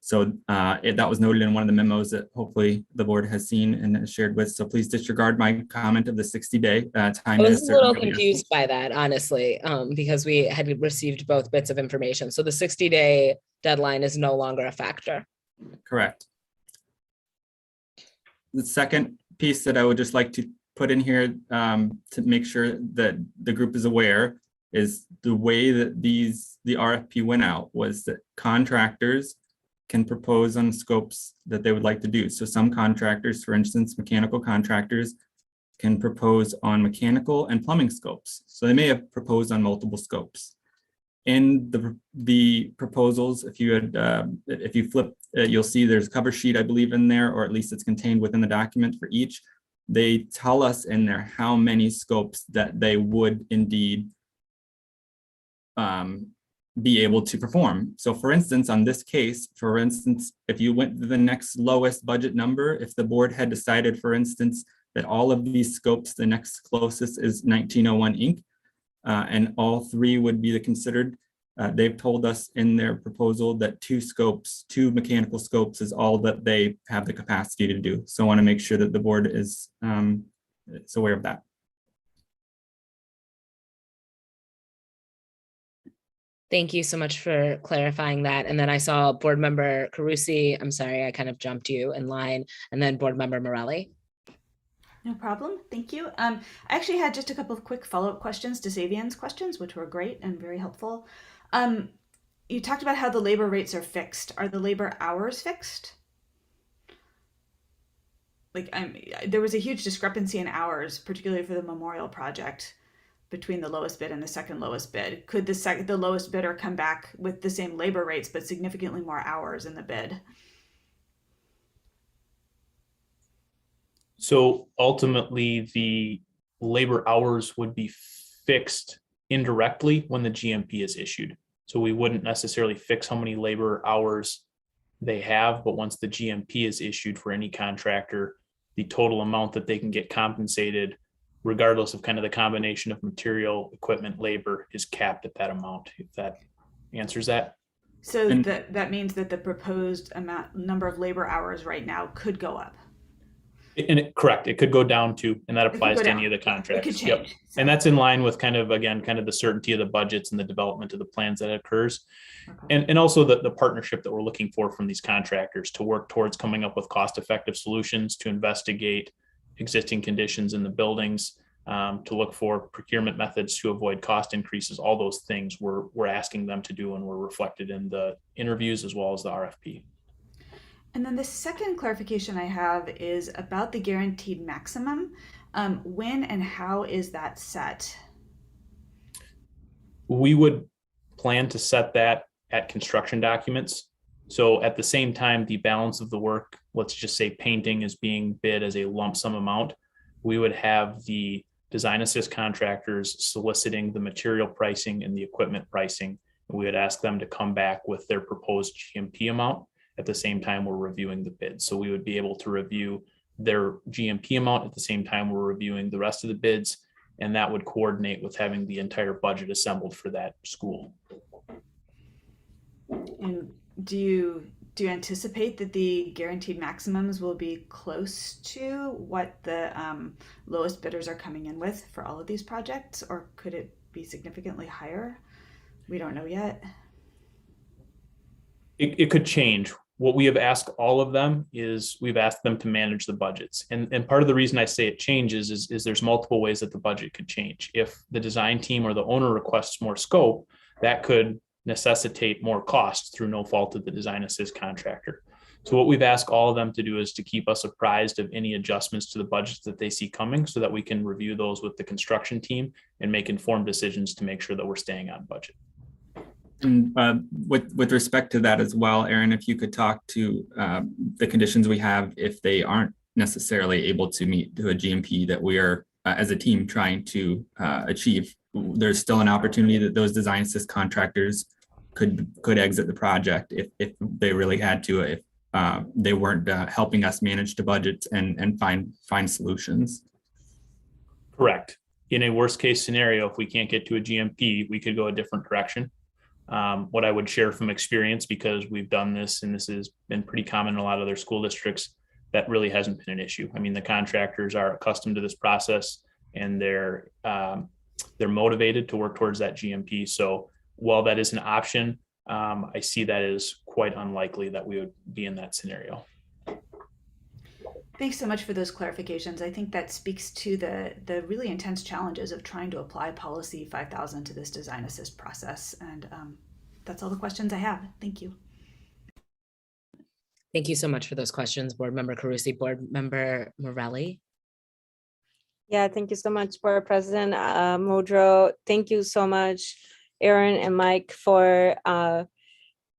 So that was noted in one of the memos that hopefully the board has seen and shared with. So please disregard my comment of the 60-day time.
I was a little confused by that, honestly, because we had received both bits of information. So the 60-day deadline is no longer a factor.
Correct. The second piece that I would just like to put in here to make sure that the group is aware is the way that the RFP went out was that contractors can propose on scopes that they would like to do. So some contractors, for instance, mechanical contractors, can propose on mechanical and plumbing scopes. So they may have proposed on multiple scopes. In the proposals, if you flip, you'll see there's a cover sheet, I believe, in there, or at least it's contained within the document for each. They tell us in there how many scopes that they would indeed be able to perform. So for instance, on this case, if you went to the next lowest budget number, if the board had decided, for instance, that all of these scopes, the next closest is 1901 Inc., and all three would be the considered, they've told us in their proposal that two mechanical scopes is all that they have the capacity to do. So I want to make sure that the board is aware of that.
Thank you so much for clarifying that. And then I saw board member Carusi. I'm sorry, I kind of jumped you in line. And then board member Morelli.
No problem. Thank you. I actually had just a couple of quick follow-up questions to Savian's questions, which were great and very helpful. You talked about how the labor rates are fixed. Are the labor hours fixed? Like, there was a huge discrepancy in hours, particularly for the memorial project, between the lowest bid and the second lowest bid. Could the lowest bidder come back with the same labor rates but significantly more hours in the bid?
So ultimately, the labor hours would be fixed indirectly when the GMP is issued. So we wouldn't necessarily fix how many labor hours they have, but once the GMP is issued for any contractor, the total amount that they can get compensated, regardless of kind of the combination of material, equipment, labor, is capped at that amount, if that answers that.
So that means that the proposed number of labor hours right now could go up.
Correct. It could go down to, and that applies to any of the contracts.
It could change.
Yep. So. And that's in line with kind of the certainty of the budgets and the development of the plans that occurs. Okay. And also the partnership that we're looking for from these contractors to work towards coming up with cost-effective solutions, to investigate existing conditions in the buildings, to look for procurement methods to avoid cost increases. All those things we're asking them to do, and were reflected in the interviews as well as the RFP.
And then the second clarification I have is about the guaranteed maximum. When and how is that set?
We would plan to set that at construction documents. So at the same time, the balance of the work, let's just say painting, is being bid as a lump sum amount, we would have the design assist contractors soliciting the material pricing and the equipment pricing. And we would ask them to come back with their proposed GMP amount. At the same time, we're reviewing the bids. So we would be able to review their GMP amount at the same time we're reviewing the rest of the bids. And that would coordinate with having the entire budget assembled for that school.
And do you anticipate that the guaranteed maximums will be close to what the lowest bidders are coming in with for all of these projects? Or could it be significantly higher? We don't know yet.
It could change. What we have asked all of them is we've asked them to manage the budgets. And part of the reason I say it changes is there's multiple ways that the budget could change. If the design team or the owner requests more scope, that could necessitate more costs through no fault of the design assist contractor. So what we've asked all of them to do is to keep us apprised of any adjustments to the budgets that they see coming, so that we can review those with the construction team and make informed decisions to make sure that we're staying on budget.
And with respect to that as well, Aaron, if you could talk to the conditions we have if they aren't necessarily able to meet to a GMP that we are as a team trying to achieve. There's still an opportunity that those design assist contractors could exit the project if they really had to, if they weren't helping us manage the budgets and find solutions.
Correct. In a worst case scenario, if we can't get to a GMP, we could go a different direction. What I would share from experience, because we've done this and this has been pretty common in a lot of other school districts, that really hasn't been an issue. I mean, the contractors are accustomed to this process and they're motivated to work towards that GMP. So while that is an option, I see that as quite unlikely that we would be in that scenario.
Thanks so much for those clarifications. I think that speaks to the really intense challenges of trying to apply policy 5000 to this design assist process. And that's all the questions I have. Thank you.
Thank you so much for those questions, Board Member Carusi. Board Member Morelli.
Yeah, thank you so much, Board President Modro. Thank you so much, Aaron and Mike, for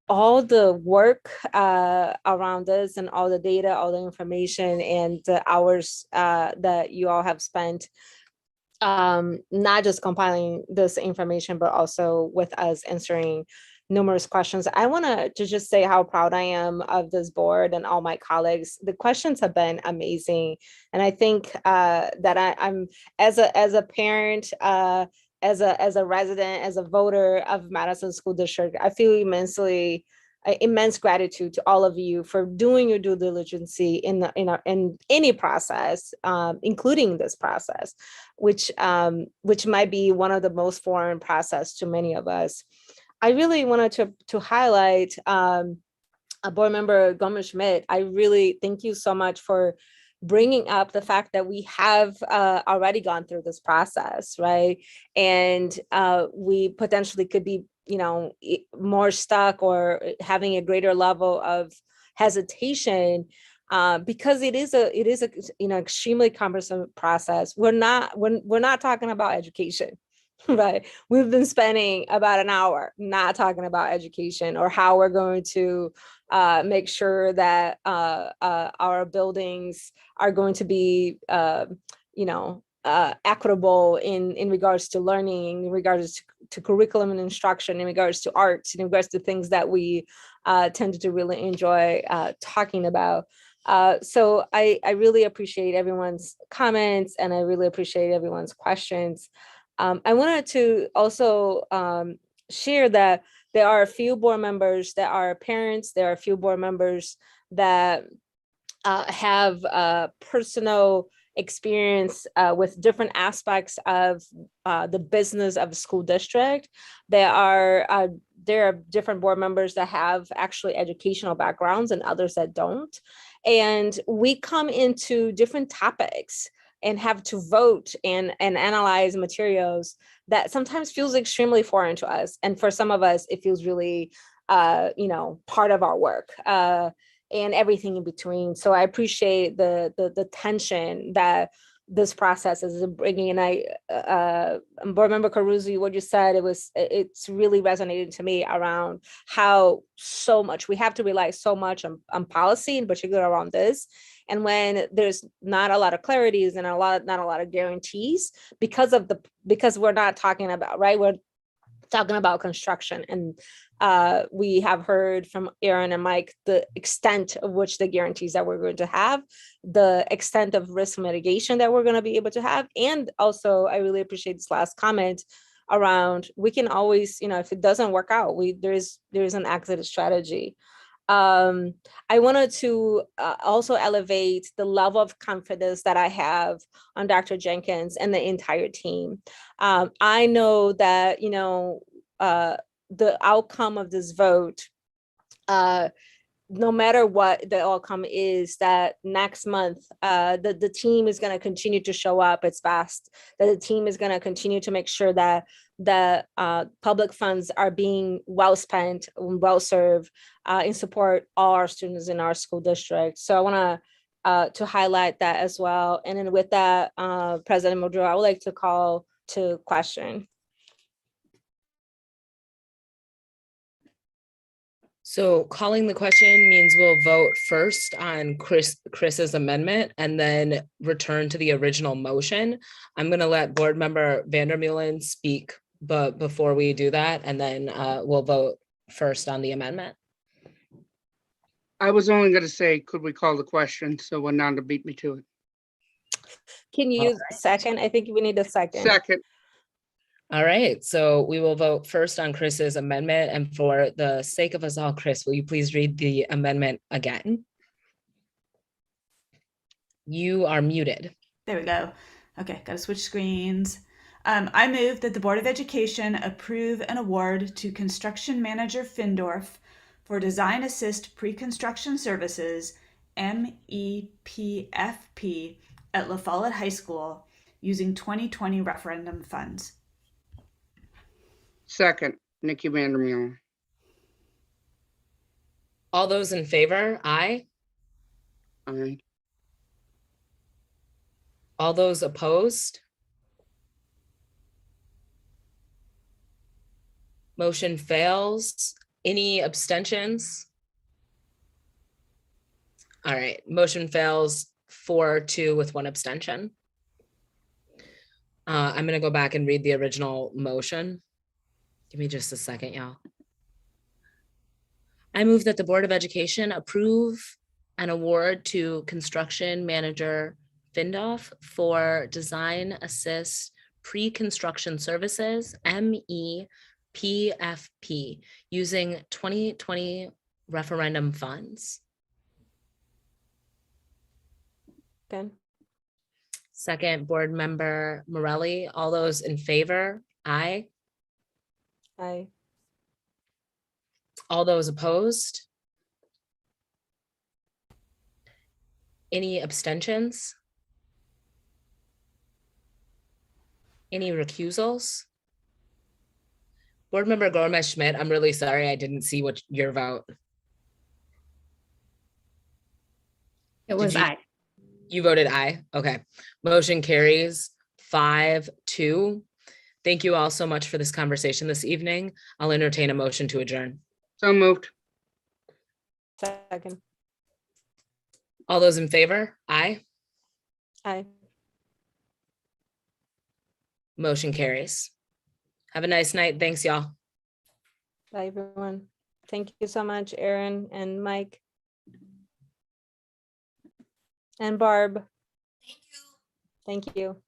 all the work around this and all the data, all the information and the hours that you all have spent not just compiling this information, but also with us answering numerous questions. I want to just say how proud I am of this board and all my colleagues. The questions have been amazing. And I think that I'm as a parent, as a resident, as a voter of Madison School District, I feel immense gratitude to all of you for doing your due diligence in any process, including this process, which might be one of the most foreign process to many of us. I really wanted to highlight Board Member Gomes-Schmidt. I really thank you so much for bringing up the fact that we have already gone through this process, right? And we potentially could be, more stuck or having a greater level of hesitation because it is a extremely cumbersome process. We're not talking about education. Right. We've been spending about an hour not talking about education or how we're going to make sure that our buildings are going to be, equitable in regards to learning, in regards to curriculum and instruction, in regards to arts, in regards to things that we tended to really enjoy talking about. So I really appreciate everyone's comments and I really appreciate everyone's questions. I wanted to also share that there are a few board members that are parents. There are a few board members that have personal experience with different aspects of the business of a school district. There are different board members that have actually educational backgrounds and others that don't. And we come into different topics and have to vote and analyze materials that sometimes feels extremely foreign to us. And for some of us, it feels really, part of our work and everything in between. So I appreciate the tension that this process is bringing. And Board Member Carusi, what you said, it's really resonated to me around how so much we have to rely so much on policy, in particular around this. And when there's not a lot of clarities and not a lot of guarantees because we're not talking about, right? We're talking about construction. And we have heard from Aaron and Mike the extent of which the guarantees that we're going to have, the extent of risk mitigation that we're going to be able to have. And also, I really appreciate this last comment around we can always, if it doesn't work out, there's an exit strategy. I wanted to also elevate the level of confidence that I have on Dr. Jenkins and the entire team. I know that, the outcome of this vote, no matter what the outcome is, that next month, the team is going to continue to show up its best, that the team is going to continue to make sure that the public funds are being well spent, well served in support all our students in our school district. So I want to highlight that as well. And then with that, President Modro, I would like to call to question.
So calling the question means we'll vote first on Chris's amendment and then return to the original motion. I'm going to let board member Vandermeulen speak, but before we do that, and then we'll vote first on the amendment.
I was only going to say, could we call the question? So went on to beat me to it.
Can you second? I think we need a second.
Second,
All right, so we will vote first on Chris's amendment, and for the sake of us all, Chris, will you please read the amendment again? You are muted.
There we go. Okay, got to switch screens. I move that the Board of Education approve an award to construction manager Findorf for design assist pre-construction services, MEPFP, at La Follette High School using 2020 referendum funds.
second, Nikki Vandermeulen.
All those in favor, aye.
Aye.
All those opposed? Motion fails. Any abstentions? All right, motion fails 4-2 with 1 abstention. I'm gonna go back and read the original motion. Give me just a second, y'all. I move that the Board of Education approve an award to construction manager Findorf for design assist pre-construction services, MEPFP, using 2020 referendum funds.
Good.
Second, board member Morelli. All those in favor, aye.
Aye.
All those opposed? Any abstentions? Any recusals? Board member Gomez Schmidt, I'm really sorry, I didn't see what your vote.
It was
you-
aye.
You voted aye. Okay. Motion carries 5-2. Thank you all so much for this conversation this evening. I'll entertain a motion to adjourn.
So moved.
Second.
All those in favor? Aye.
Aye.
Motion carries. Have a nice night. Thanks, y'all.
Bye, everyone. Thank you so much, Aaron and Mike. And Barb.
Thank you.
Thank you.